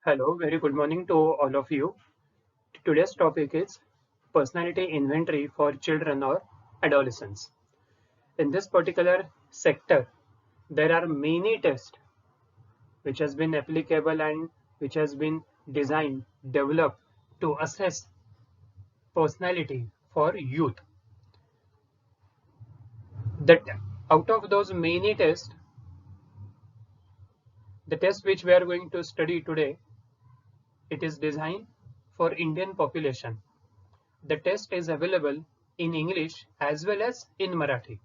Hello, very good morning to all of you. Today's topic is personality inventory for children or adolescents. In this particular sector, there are many tests which has been applicable and which has been designed, developed to assess personality for youth. That out of those many tests, the test which we are going to study today, it is designed for Indian population. The test is available in English as well as in Marathi.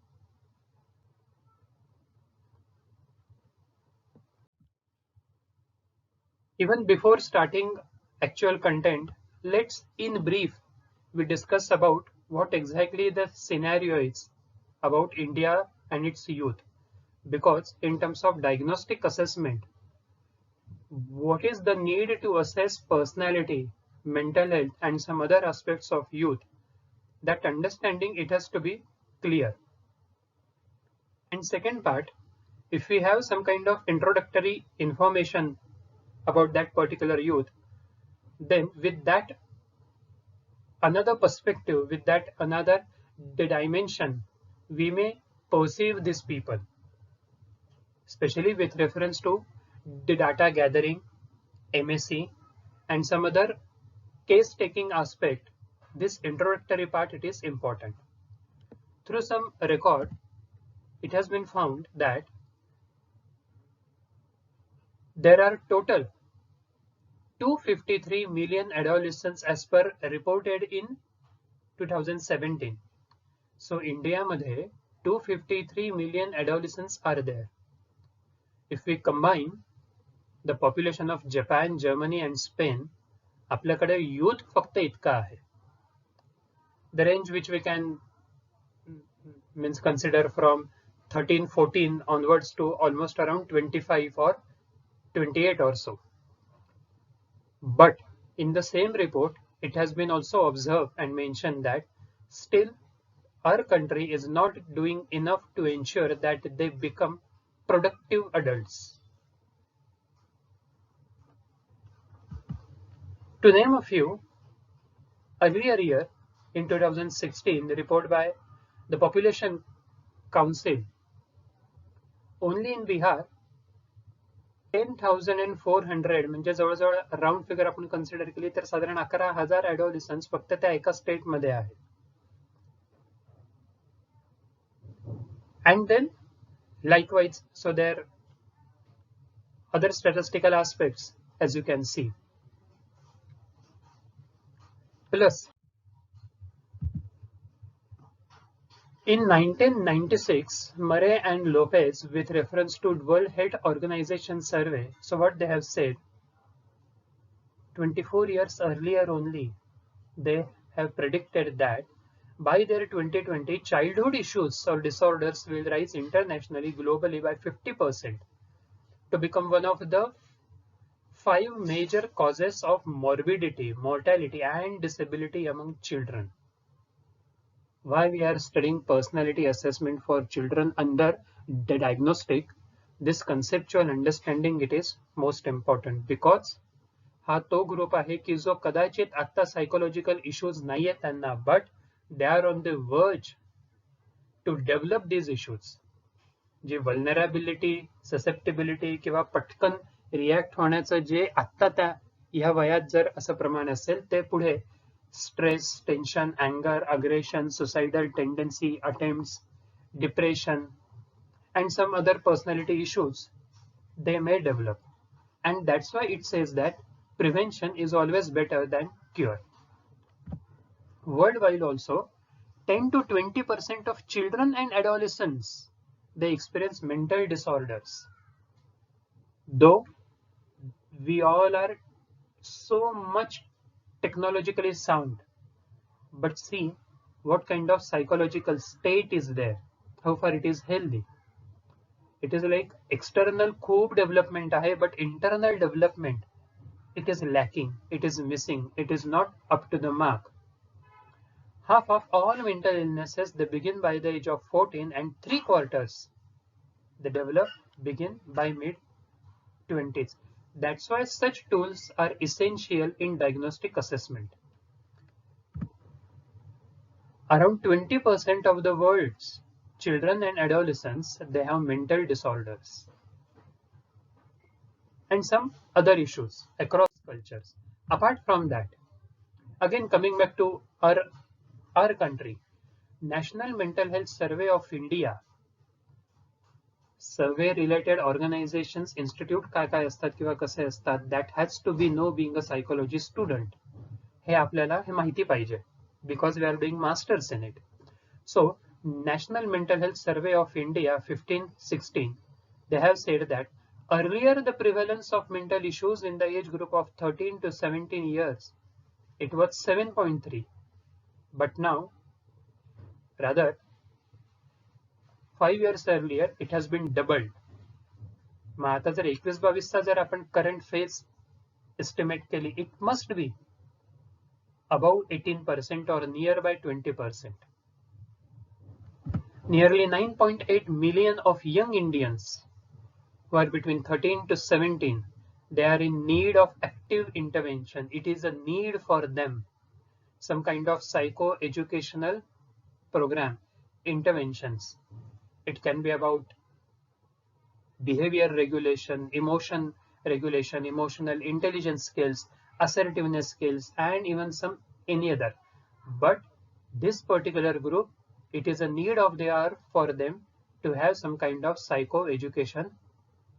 Even before starting actual content, let's in brief we discuss about what exactly the scenario is about India and its youth. Because in terms of diagnostic assessment, what is the need to assess personality, mental health, and some other aspects of youth? That understanding it has to be clear. And second part, if we have some kind of introductory information about that particular youth, then with that another perspective, with that another dimension, we may perceive these people, especially with reference to the data gathering, MSc, and some other case taking aspect. This introductory part it is important. Through some record, it has been found that there are total 253 million adolescents as per reported in 2017. So India मध्ये 253 million adolescents are there. If we combine the population of Japan, Germany and Spain, आपल्याकडे youth फक्त इतका आहे. The range which we can means consider from 13, 14 onwards to almost around 25 or 28 or so. But in the same report, it has been also observed and mentioned that still our country is not doing enough to ensure that they become productive adults. To name a few, earlier year in 2016, the report by the Population Council, only in Bihar 10,400 म्हणजे जवळजवळ round figure आपण consider केली तर साधारण 11,000 ॲडोलिसन्स फक्त त्या एका स्टेटमध्ये आहेत. And then likewise, so there other statistical aspects as you can see. Plus, in 1996, Murray and Lopez, with reference to World Health Organization survey, so what they have said, 24 years earlier only, they have predicted that by their 2020, childhood issues or disorders will rise internationally, globally by 50% to become one of the 5 major causes of morbidity, mortality and disability among children. Why we are studying personality assessment for children under the diagnostic, this conceptual understanding it is most important because हा तो group आहे की जो कदाचित आता psychological issues नाहीये त्यांना but they are on the verge to develop these issues. जे वल्नरेबिलिटी, ससेप्टेबिलिटी किंवा पटकन रिॲक्ट होण्याचं जे आत्ता त्या ह्या वयात जर असं प्रमाण असेल ते पुढे stress, tension, anger, aggression, suicidal tendency, attempts, depression, and some other personality issues they may develop. And that's why it says that prevention is always better than cure. Worldwide also, 10 to 20% of children and adolescents they experience mental disorders. Though we all are so much technologically sound, but see what kind of psychological state is there, how far it is healthy. It is like external खूप development आहे, but internal development it is lacking, it is missing, it is not up to the mark. Half of all mental illnesses they begin by the age of 14 and 3/4 they develop begin by mid 20s. That's why such tools are essential in diagnostic assessment. Around 20% of the world's children and adolescents, they have mental disorders and some other issues across cultures. Apart from that, again coming back to our country, National Mental Health Survey of India, survey related organizations, institute काय काय असतात किंवा कसे असतात, that has to be know being a psychology student. हे आपल्याला हे माहिती पाहिजे because we are doing masters in it. So National Mental Health Survey of India 15-16, they have said that earlier the prevalence of mental issues in the age group of 13 to 17 years, it was 7.3, but now rather 5 years earlier it has been doubled. मग आता जर 21-22चा जर आपण current phase estimate केली, it must be above 18% or nearby 20%. Nearly 9.8 million of young Indians who are between 13 to 17, they are in need of active intervention. It is a need for them, some kind of psycho-educational program, interventions. It can be about behavior regulation, emotion regulation, emotional intelligence skills, assertiveness skills, and even some any other. But this particular group, it is a need of the hour for them to have some kind of psycho-education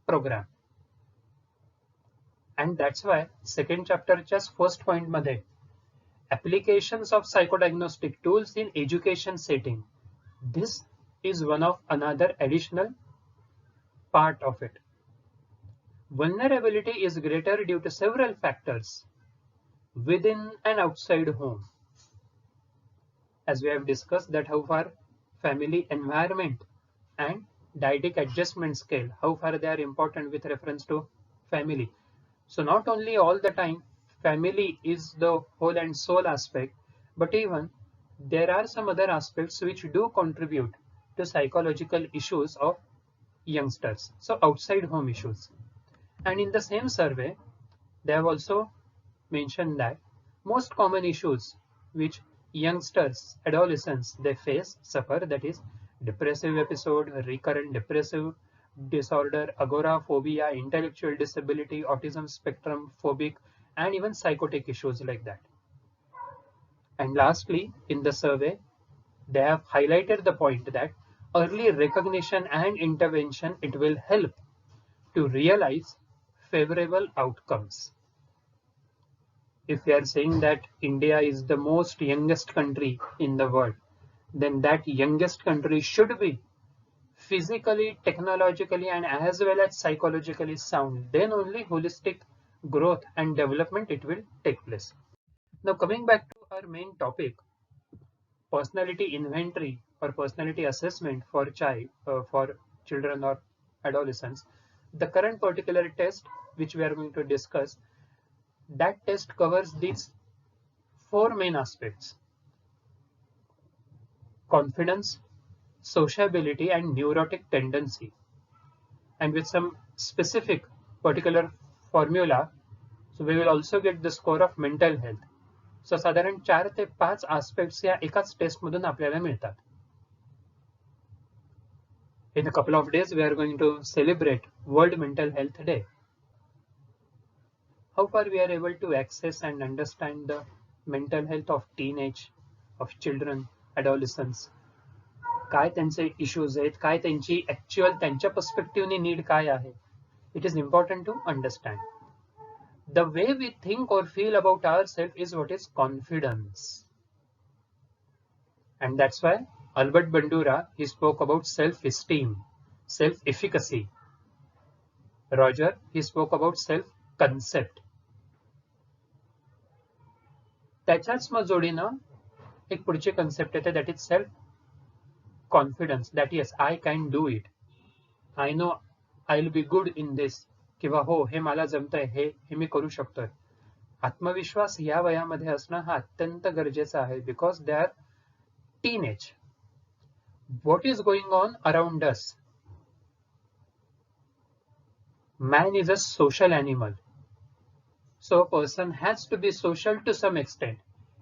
program. And that's why second chapter just first point मध्ये applications of psychodiagnostic tools in education setting. This is one of another additional part of it. Vulnerability is greater due to several factors within and outside home. As we have discussed that how far family environment and didactic adjustment scale, how far they are important with reference to family. So not only all the time family is the whole and soul aspect, but even there are some other aspects which do contribute to psychological issues of youngsters. So outside home issues. And in the same survey, they have also mentioned that most common issues which youngsters, adolescents, they face, suffer, that is depressive episode, recurrent depressive disorder, agoraphobia, intellectual disability, autism spectrum, phobic, and even psychotic issues like that. And lastly, in the survey, they have highlighted the point that early recognition and intervention, it will help to realize favorable outcomes. If we are saying that India is the most youngest country in the world, then that youngest country should be physically, technologically, and as well as psychologically sound. Then only holistic growth and development it will take place. Now coming back to our main topic, personality inventory or personality assessment for children or adolescents. The current particular test which we are going to discuss, that test covers these four main aspects: confidence, sociability, and neurotic tendency. And with some specific particular formula, so we will also get the score of mental health. So साधारण 4 ते 5 aspects या एकाच test मधून आपल्याला मिळतात. In a couple of days, we are going to celebrate World Mental Health Day. How far we are able to access and understand the mental health of teenage, of children, adolescents. काय त्यांचे issues आहेत, काय त्यांची actual त्यांच्या perspective need काय आहे. It is important to understand. The way we think or feel about ourselves is what is confidence. And that's why Albert Bandura, he spoke about self-esteem, self-efficacy. Roger, he spoke about self-concept. त्याच्याच मग जोडीनं एक पुढची concept येते, that is self confidence, that yes I can do it, I know I will be good in this, किंवा हो हे मला जमतंय, हे मी करू शकतोय. आत्मविश्वास या वयामध्ये असणं हा अत्यंत गरजेचं आहे, because they are teenage. What is going on around us? Man is a social animal. So a person has to be social to some extent.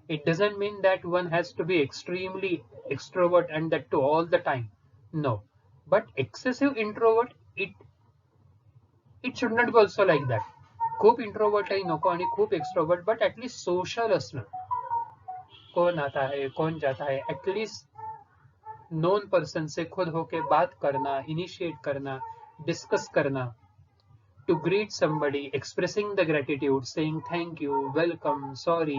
It doesn't mean that one has to be extremely extrovert and that to all the time. No. But excessive introvert, it should not be also like that. खूप इंट्रोवर्टही नको आणि खूप extrovert but at least social असणं. कौन आता है कौन जाता है एटलीस्ट नोन पर्सन से खुद होके बात करना, इनिशिएट करना, डिस्कस करना, to greet somebody, expressing the gratitude, saying thank you, welcome, sorry,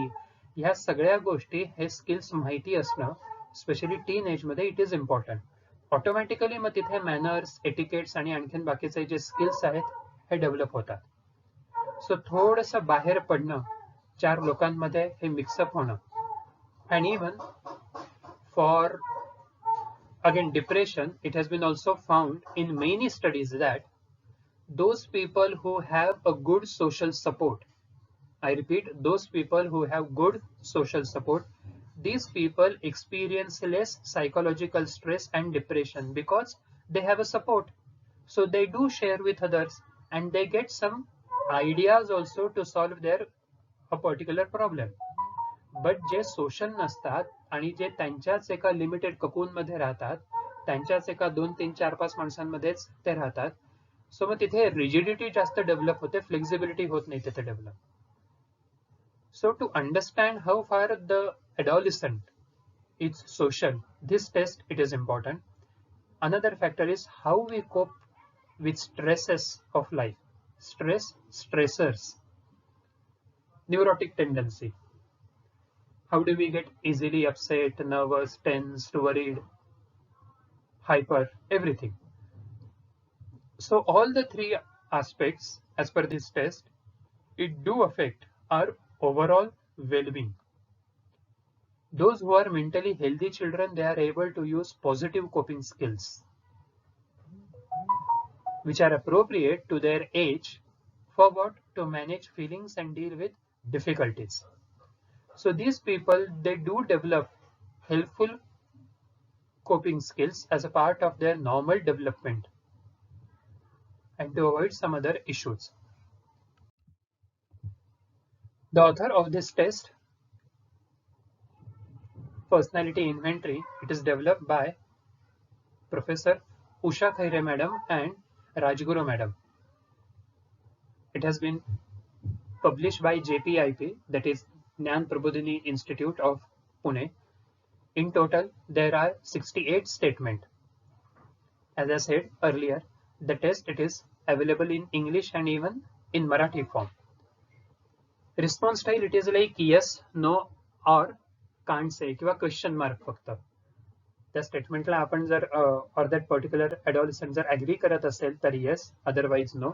ह्या सगळ्या गोष्टी हे स्किल्स माहिती असणं स्पेशली टीन एज मध्ये इट इज इम्पॉर्टंट. ऑटोमॅटिकली मग तिथे मॅनर्स, एटिकेट्स आणि आणखीन बाकीचे जे स्किल्स आहेत हे डेव्हलप होतात. सो थोडंसं बाहेर पडणं, चार लोकांमध्ये हे मिक्सअप होणं. And even for again depression, it has been also found in many studies that those people who have a good social support, I repeat, those people who have good social support, these people experience less psychological stress and depression because they have a support. So they do share with others and they get some ideas also to solve their a particular problem. But J social नसतात आणि जे त्यांच्याच एका limited cocoon मध्ये राहतात, त्यांच्याच एका 2 3 4 5 माणसांमध्येच ते राहतात, सो मग तिथे रिजिडिटी जास्त डेव्हलप होते, फ्लेक्झिबिलिटी होत नाही तिथे develop. So to understand how far the adolescent is social, this test it is important. Another factor is how we cope with stresses of life. Stressors, neurotic tendency. How do we get easily upset, nervous, tensed, worried, hyper, everything. So all the three aspects as per this test, it do affect our overall well-being. Those who are mentally healthy children, they are able to use positive coping skills which are appropriate to their age for what? To manage feelings and deal with difficulties. So these people, they do develop helpful coping skills as a part of their normal development and to avoid some other issues. The author of this test, Personality Inventory, it is developed by Professor Usha Khaire Madam and Rajguru Madam. It has been published by JPIP, that is Gnan Prabodhini Institute of Pune. In total, there are 68 statements. As I said earlier, the test it is available in English and even in Marathi form. Response style it is like yes, no, or can't say किंवा question mark फक्त. त्या स्टेटमेंटला आपण जर or that particular ॲडॉलसंट जर agri करत असेल तर yes, otherwise no.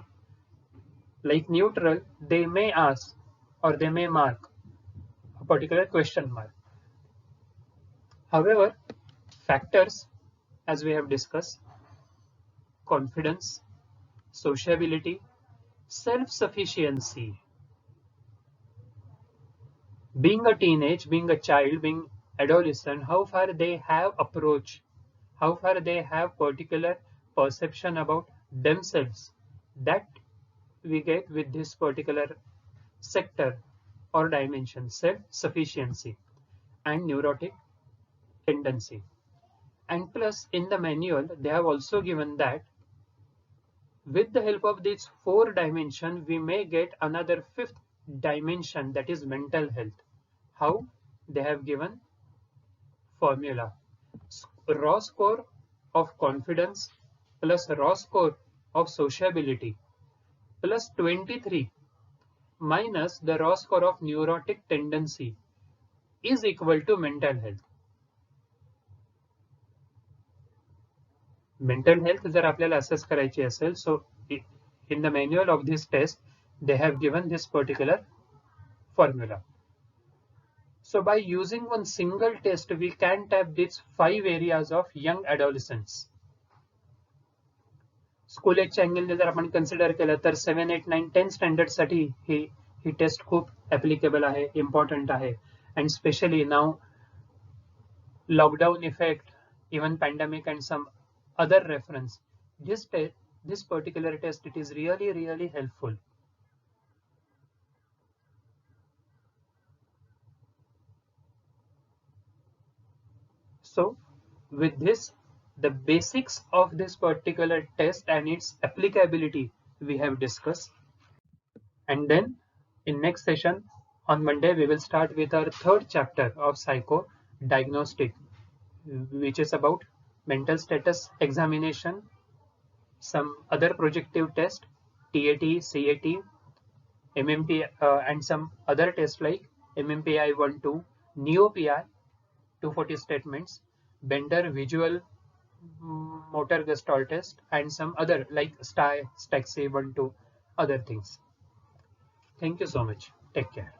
Like neutral, they may ask or they may mark a particular question mark. However, factors as we have discussed, confidence, sociability, self-sufficiency, being a teenage, being a child, being adolescent, how far they have approach, how far they have particular perception about themselves, that we get with this particular sector or dimension, self-sufficiency and neurotic tendency. And plus in the manual, they have also given that with the help of these 4 dimensions, we may get another 5th dimension, that is mental health. How? They have given formula. Raw score of confidence plus raw score of sociability plus 23 minus the raw score of neurotic tendency is equal to mental health. Mental health जर आपल्याला assess करायची असेल, so in the manual of this test, they have given this particular formula. So by using one single test, we can tap these 5 areas of young adolescents. School एजच्या अँगलने जर आपण consider केलं तर 7, 8, 9, 10 स्टँडर्ड साठी ही test खूप applicable आहे, important आहे. And specially now lockdown effect, even pandemic and some other reference, this particular test it is really helpful. So with this, the basics of this particular test and its applicability we have discussed. And then in next session on Monday, we will start with our third chapter of psycho diagnostic, which is about mental status examination, some other projective test, TAT, CAT, MMP, and some other tests like MMPI 1-2, NEOPI, 240 statements, Bender visual motor gestalt test, and some other like STAXI 1-2, other things. Thank you so much. Take care.